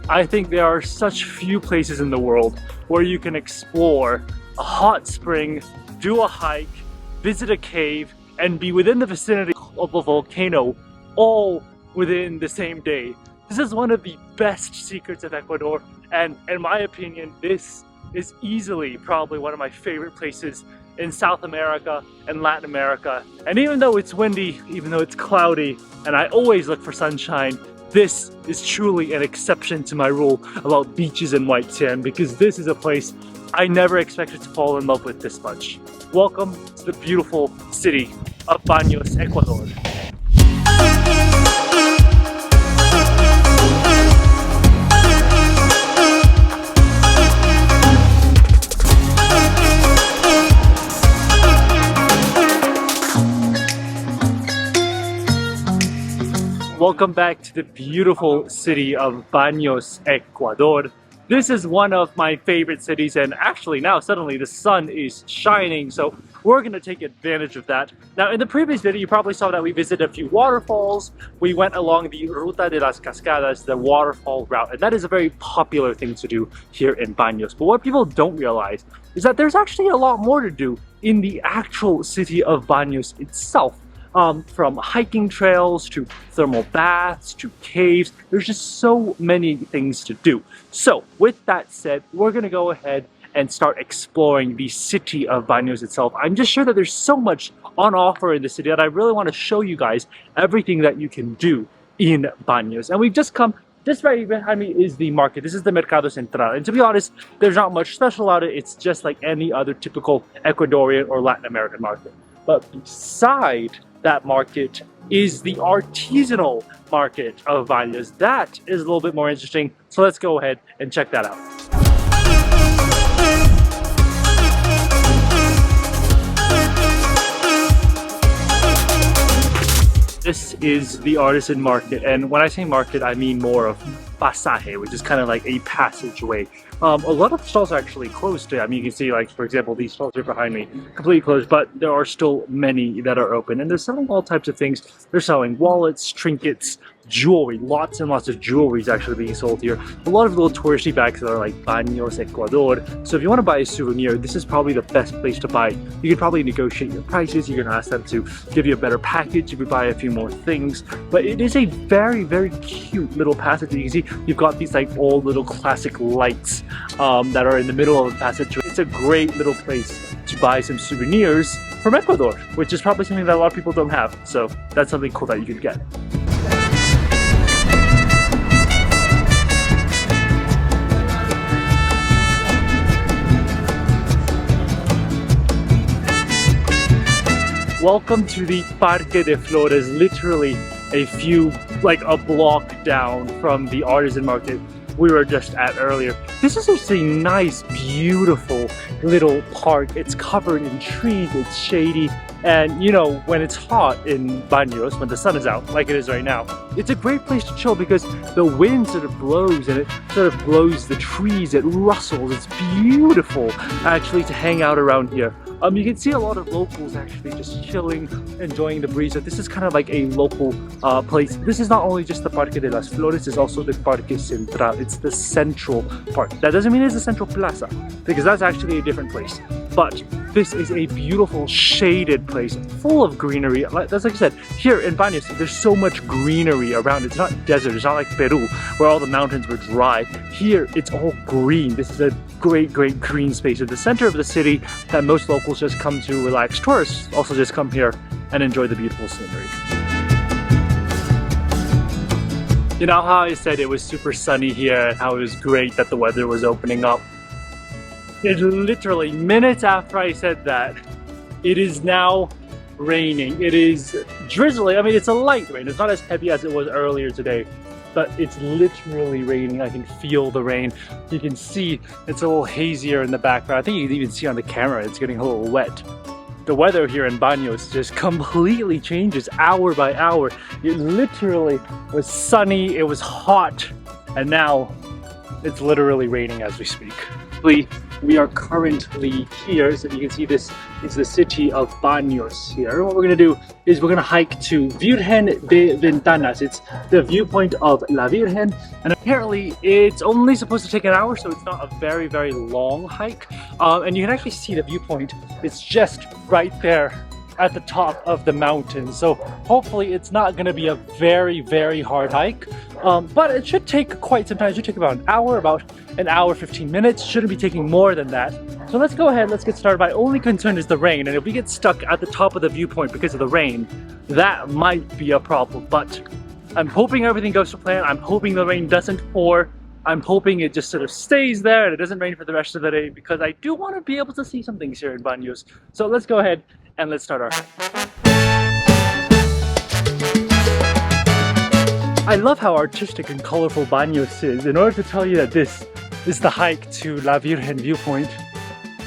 I think there are such few places in the world where you can explore a hot spring, do a hike, visit a cave, and be within the vicinity of a volcano all within the same day. This is one of the best secrets of Ecuador, and in my opinion, this is easily probably one of my favorite places in South America and Latin America. And even though it's windy, even though it's cloudy, and I always look for sunshine, this is truly an exception to my rule about beaches and white sand, because this is a place I never expected to fall in love with this much. Welcome to the beautiful city of Baños, Ecuador. Welcome back to the beautiful city of Baños, Ecuador. This is one of my favorite cities, and actually now suddenly the sun is shining, so we're going to take advantage of that. Now in the previous video you probably saw that we visited a few waterfalls. We went along the Ruta de las Cascadas, the waterfall route, and that is a very popular thing to do here in Baños. But what people don't realize is that there's actually a lot more to do in the actual city of Baños itself. From hiking trails to thermal baths to caves, there's just so many things to do. So with that said, we're gonna go ahead and start exploring the city of Baños itself. I'm just sure that there's so much on offer in the city that I really want to show you guys everything that you can do in Baños. And we've just come, just right behind me is the market. This is the Mercado Central, and to be honest, there's not much special about it. It's just like any other typical Ecuadorian or Latin American market. But beside that market is the artisanal market of Baños. That is a little bit more interesting, so let's go ahead and check that out. This is the artisan market, and when I say market, I mean more of pasaje, which is kind of like a passageway. A lot of stalls are actually closed today. I mean, you can see, like, for example, these stalls are behind me, completely closed, but there are still many that are open, and they're selling all types of things. They're selling wallets, trinkets, jewelry. Lots and lots of jewelry is actually being sold here. A lot of little touristy bags that are like Baños Ecuador. So if you want to buy a souvenir, this is probably the best place to buy. You can probably negotiate your prices. You can ask them to give you a better package. You could buy a few more things. But it is a very, very cute little passage. You can see you've got these like old little classic lights that are in the middle of the passage. It's a great little place to buy some souvenirs from Ecuador, which is probably something that a lot of people don't have. So that's something cool that you could get. Welcome to the Parque de Flores, literally like a block down from the artisan market we were just at earlier. This is just a nice, beautiful little park. It's covered in trees, it's shady, and you know, when it's hot in Baños, when the sun is out, like it is right now, it's a great place to chill because the wind sort of blows and it sort of blows the trees, it rustles. It's beautiful actually to hang out around here. You can see a lot of locals actually just chilling, enjoying the breeze. So this is kind of like a local place. This is not only just the Parque de las Flores, it's also the Parque Central. It's the central park. That doesn't mean it's the central plaza, because that's actually a different place. But this is a beautiful shaded place full of greenery. That's like I said, here in Baños, there's so much greenery around. It's not desert, it's not like Peru where all the mountains were dry. Here it's all green. This is a great green space at the center of the city that most locals just come to relax. Tourists also just come here and enjoy the beautiful scenery. You know how I said it was super sunny here and how it was great that the weather was opening up? It's literally minutes after I said that, it is now raining. It is drizzling. I mean, it's a light rain. It's not as heavy as it was earlier today, but it's literally raining. I can feel the rain. You can see it's a little hazier in the background. I think you can even see on the camera it's getting a little wet. The weather here in Baños just completely changes hour by hour. It literally was sunny, it was hot, and now it's literally raining as we speak. We are currently here, so you can see this is the city of Baños here. What we're gonna do is we're gonna hike to Virgen de Ventanas. It's the viewpoint of La Virgen, and apparently it's only supposed to take an hour, so it's not a very, very long hike. And you can actually see the viewpoint. It's just right there at the top of the mountain, so hopefully it's not going to be a very, very hard hike, but it should take quite some time. It should take about an hour 15 minutes. Shouldn't be taking more than that. So let's go ahead, let's get started. My only concern is the rain, and if we get stuck at the top of the viewpoint because of the rain, that might be a problem. But I'm hoping everything goes to plan. I'm hoping the rain doesn't pour. I'm hoping it just sort of stays there and it doesn't rain for the rest of the day, because I do want to be able to see some things here in Baños. So let's go ahead and let's start our hike. I love how artistic and colorful Baños is. In order to tell you that this is the hike to La Virgen viewpoint,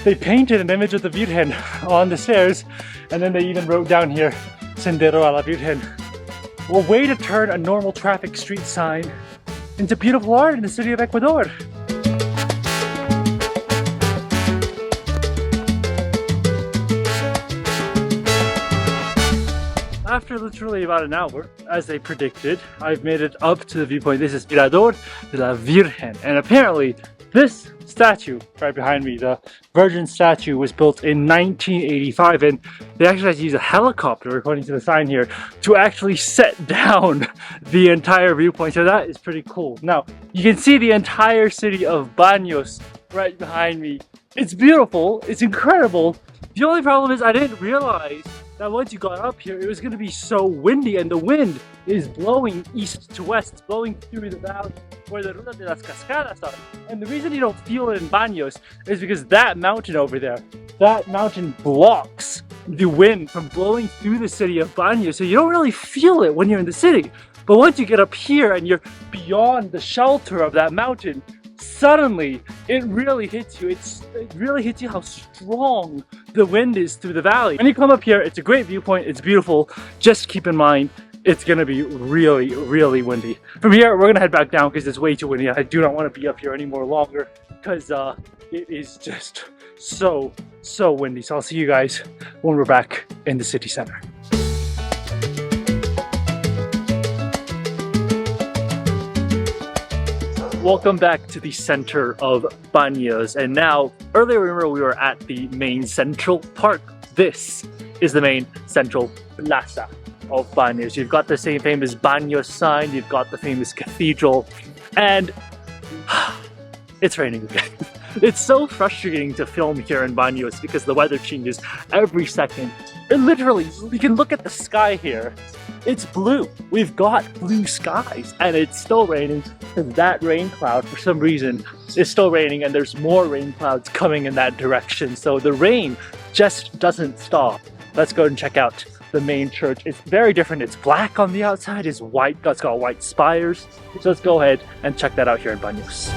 they painted an image of the Virgen on the stairs, and then they even wrote down here, Sendero a la Virgen. A way to turn a normal traffic street sign into beautiful art in the city of Ecuador. After literally about an hour, as they predicted, I've made it up to the viewpoint. This is Mirador de la Virgen, and apparently this statue right behind me, the Virgin statue, was built in 1985, and they actually had to use a helicopter, according to the sign here, to actually set down the entire viewpoint. So that is pretty cool. Now you can see the entire city of Baños right behind me. It's beautiful, it's incredible. The only problem is I didn't realize that once you got up here, it was going to be so windy, and the wind is blowing east to west. It's blowing through the valley where the Ruta de las Cascadas are. And the reason you don't feel it in Baños is because that mountain over there, that mountain blocks the wind from blowing through the city of Baños. So you don't really feel it when you're in the city. But once you get up here and you're beyond the shelter of that mountain, suddenly it really hits you. It really hits you how strong the wind is through the valley. When you come up here, it's a great viewpoint, it's beautiful. Just keep in mind, it's gonna be really, really windy. From here, we're gonna head back down because it's way too windy. I do not want to be up here any more longer because it is just so windy. So I'll see you guys when we're back in the city center. Welcome back to the center of Baños, and now, earlier remember we were at the main central park. This is the main central plaza of Baños. You've got the same famous Baños sign, you've got the famous cathedral, and it's raining again. It's so frustrating to film here in Baños because the weather changes every second. And literally, you can look at the sky here. It's blue. We've got blue skies, and it's still raining because that rain cloud, for some reason, is still raining, and there's more rain clouds coming in that direction. So the rain just doesn't stop. Let's go and check out the main church. It's very different. It's black on the outside. It's white. It's got white spires. So let's go ahead and check that out here in Baños.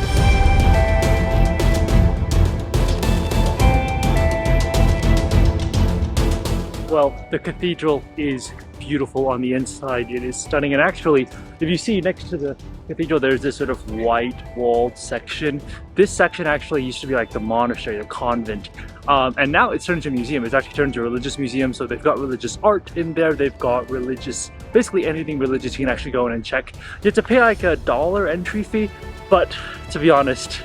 Well, the cathedral is beautiful on the inside. It is stunning, and actually, if you see next to the cathedral, there's this sort of white walled section. This section actually used to be like the monastery, the convent, and now it's turned into a museum. It's actually turned into a religious museum, so they've got religious art in there. They've got religious, basically anything religious you can actually go in and check. You have to pay like $1 entry fee, but to be honest,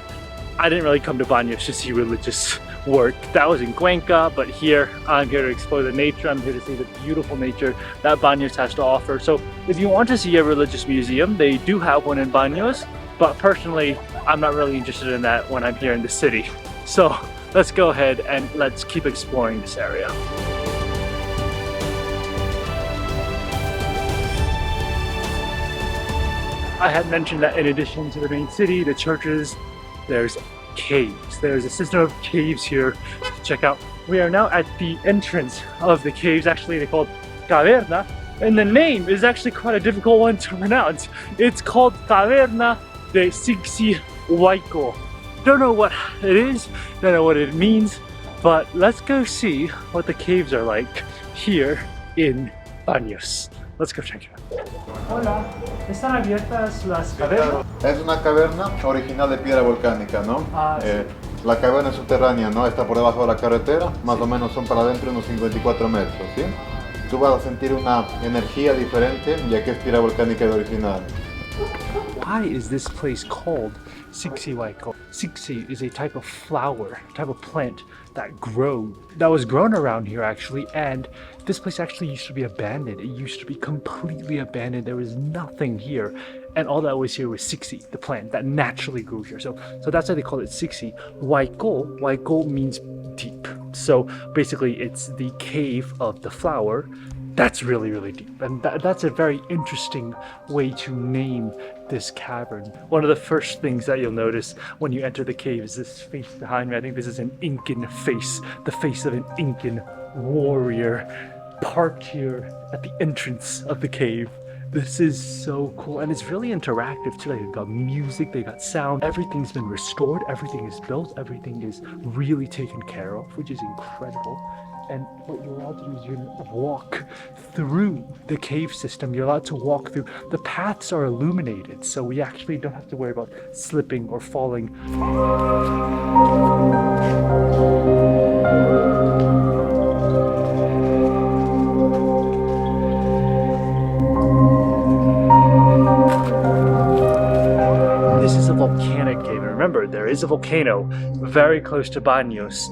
I didn't really come to Baños to see religious work. That was in Cuenca, but here I'm here to explore the nature. I'm here to see the beautiful nature that Baños has to offer. So if you want to see a religious museum, they do have one in Baños, but personally I'm not really interested in that when I'm here in the city. So let's go ahead and let's keep exploring this area. I had mentioned that in addition to the main city, the churches, there's caves. There's a system of caves here to check out. We are now at the entrance of the caves. Actually, they're called Caverna, and the name is actually quite a difficult one to pronounce. It's called Caverna de Huayco. Don't know what it is, don't know what it means, but let's go see what the caves are like here in Baños. Let's go check it out. Hola, ¿están abiertas las cavernas? Es una caverna original de piedra volcánica, ¿no? Sí. La caverna subterránea no está por debajo de la carretera, más o menos son para adentro unos 54 metros, ¿sí? Tú vas a sentir una energía diferente, ya que es tira volcánica de original. Why is this place called Siksi Waiko? Siksi is a type of flower, type of plant that was grown around here actually, and this place actually used to be abandoned. It used to be completely abandoned. There was nothing here, and all that was here was Siksi, the plant that naturally grew here. So that's why they call it Siksi. Waiko means deep. So basically it's the cave of the flower that's really, really deep. And that's a very interesting way to name this cavern. One of the first things that you'll notice when you enter the cave is this face behind me. I think this is an Incan face, the face of an Incan warrior parked here at the entrance of the cave. This is so cool, and it's really interactive too. Like, they've got music, they got sound, everything's been restored, everything is built, everything is really taken care of, which is incredible. And what you're allowed to do is you're allowed to walk through the cave system. You're allowed to walk through. The paths are illuminated, so we actually don't have to worry about slipping or falling. This is a volcanic cave. And remember, there is a volcano very close to Baños.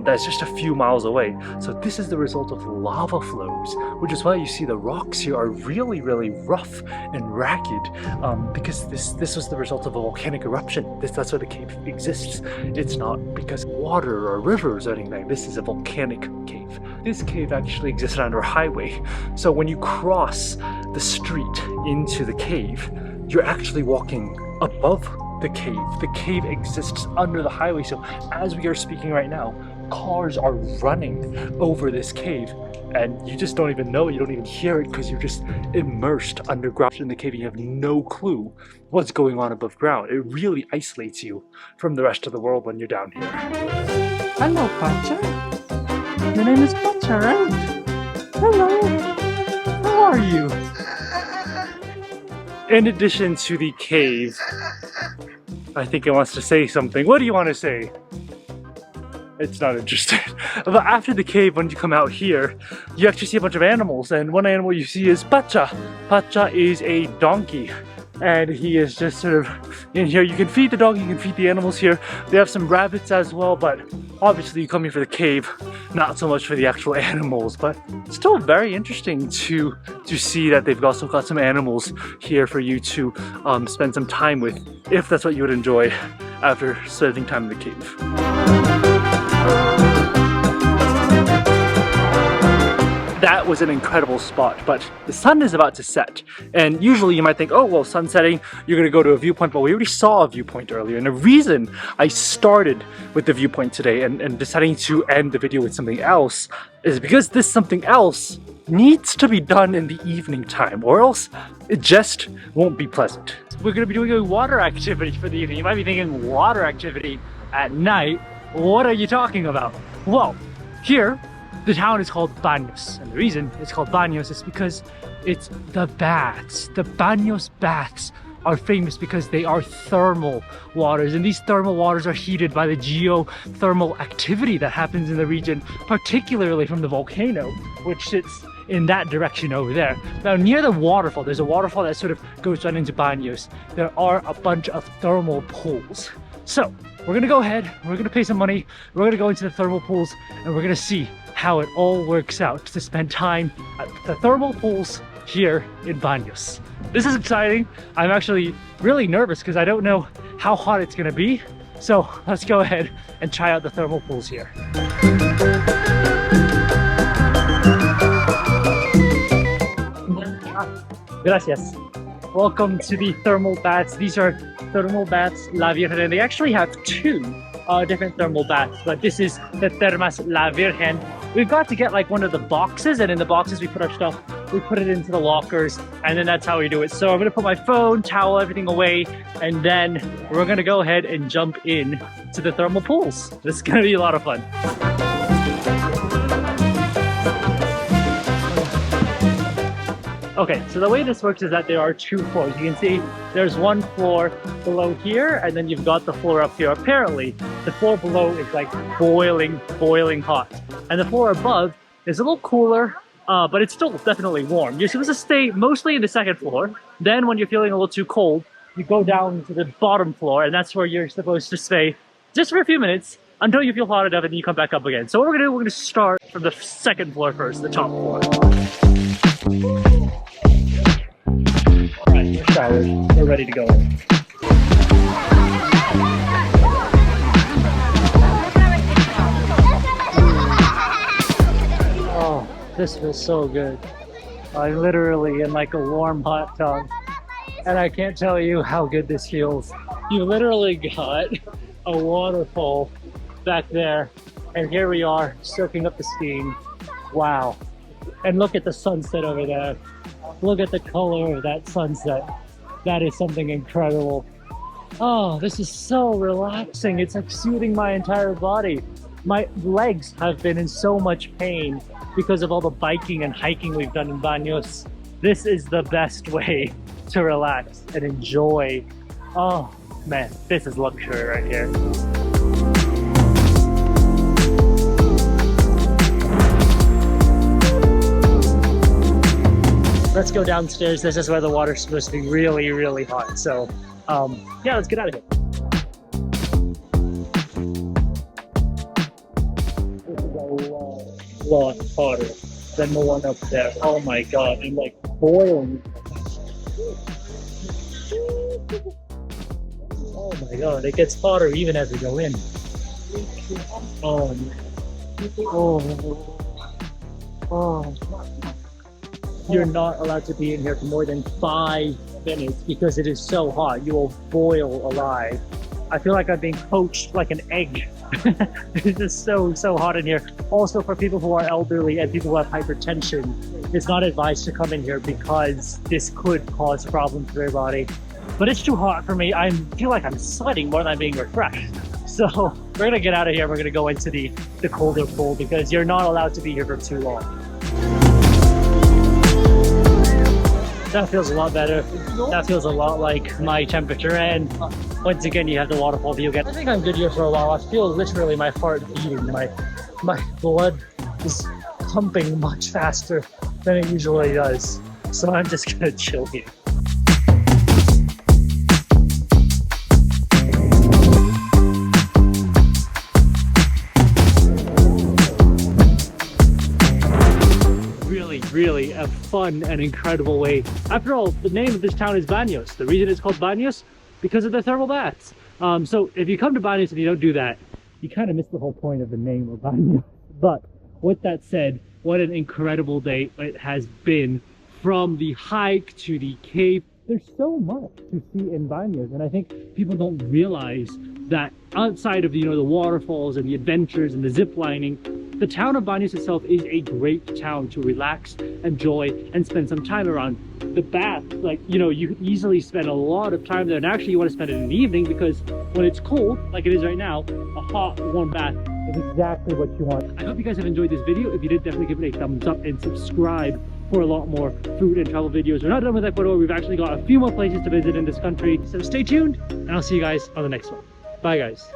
That's just a few miles away. So this is the result of lava flows, which is why you see the rocks here are really, really rough and ragged, because this was the result of a volcanic eruption. That's why the cave exists. It's not because water or rivers or anything. This is a volcanic cave. This cave actually existed under a highway. So when you cross the street into the cave, you're actually walking above the cave. The cave exists under the highway, so as we are speaking right now, cars are running over this cave, and you just don't even know it, you don't even hear it, because you're just immersed underground in the cave. You have no clue what's going on above ground. It really isolates you from the rest of the world when you're down here. Hello, Pacha. Your name is Pacha, right? Hello. How are you? In addition to the cave, I think it wants to say something. What do you want to say? It's not interested. But after the cave, when you come out here, you actually see a bunch of animals, and one animal you see is Pacha. Pacha is a donkey, and he is just sort of in here. You can feed the dog, you can feed the animals here. They have some rabbits as well, but obviously you come here for the cave, not so much for the actual animals. But still very interesting to see that they've also got some animals here for you to spend some time with, if that's what you would enjoy after spending time in the cave. That was an incredible spot, but the sun is about to set, and usually you might think, oh well, sun setting, you're gonna go to a viewpoint, but we already saw a viewpoint earlier. And the reason I started with the viewpoint today and deciding to end the video with something else is because this something else needs to be done in the evening time, or else it just won't be pleasant. We're gonna be doing a water activity for the evening. You might be thinking, water activity at night? What are you talking about? Well, here the town is called Banos, and the reason it's called Baños is because it's the baths. The Baños baths are famous because they are thermal waters, and these thermal waters are heated by the geothermal activity that happens in the region, particularly from the volcano, which sits in that direction over there. Now near the waterfall, there's a waterfall that sort of goes right into Baños. There are a bunch of thermal pools. So we're gonna go ahead, we're gonna pay some money, we're gonna go into the thermal pools, and we're gonna see how it all works out to spend time at the thermal pools here in Baños. This is exciting. I'm actually really nervous because I don't know how hot it's gonna be. So let's go ahead and try out the thermal pools here. Gracias. Welcome to the thermal baths. These are thermal baths La Virgen, and they actually have two different thermal baths, but this is the Termas La Virgen. We've got to get like one of the boxes, and in the boxes we put our stuff, we put it into the lockers, and then that's how we do it. So I'm gonna put my phone, towel, everything away, and then we're gonna go ahead and jump in to the thermal pools. This is gonna be a lot of fun. Okay, so the way this works is that there are two floors. You can see there's one floor below here, and then you've got the floor up here. Apparently, the floor below is like boiling hot. And the floor above is a little cooler, but it's still definitely warm. You're supposed to stay mostly in the second floor. Then when you're feeling a little too cold, you go down to the bottom floor, and that's where you're supposed to stay just for a few minutes until you feel hot enough, and then you come back up again. So what we're gonna start from the second floor first, the top floor. Alright, we're showered. We're ready to go. Oh, this feels so good. I'm literally in like a warm hot tub, and I can't tell you how good this feels. You literally got a waterfall back there, and here we are soaking up the steam. Wow. And look at the sunset over there. Look at the color of that sunset. That is something incredible. Oh, this is so relaxing. It's like soothing my entire body. My legs have been in so much pain because of all the biking and hiking we've done in Baños. This is the best way to relax and enjoy. Oh man, this is luxury right here. Let's go downstairs. This is where the water's supposed to be really, really hot. So, yeah, let's get out of here. This is a lot hotter than the one up there. Oh my god, I'm like boiling. Oh my god, it gets hotter even as we go in. Oh, oh. You're not allowed to be in here for more than 5 minutes because it is so hot. You will boil alive. I feel like I'm being poached like an egg. It's just so hot in here. Also, for people who are elderly and people who have hypertension, it's not advised to come in here because this could cause problems for your body. But it's too hot for me. I feel like I'm sweating more than I'm being refreshed. So we're gonna get out of here. We're gonna go into the colder pool because you're not allowed to be here for too long. That feels a lot better. That feels a lot like my temperature, and once again you have the waterfall view again. I think I'm good here for a while. I feel literally my heart beating. My blood is pumping much faster than it usually does. So I'm just gonna chill here. Really a fun and incredible way. After all, the name of this town is Baños. The reason it's called Baños, because of the thermal baths. So if you come to Baños and you don't do that, you kind of miss the whole point of the name of Baños. But with that said, what an incredible day it has been. From the hike to the cave, there's so much to see in Baños, and I think people don't realize that outside of the waterfalls and the adventures and the zip lining, the town of Baños itself is a great town to relax, enjoy, and spend some time around. The bath, you could easily spend a lot of time there, and actually you want to spend it in the evening because when it's cold, like it is right now, a hot, warm bath is exactly what you want. I hope you guys have enjoyed this video. If you did, definitely give it a thumbs up and subscribe for a lot more food and travel videos. We're not done with Ecuador. We've actually got a few more places to visit in this country. So stay tuned, and I'll see you guys on the next one. Bye, guys.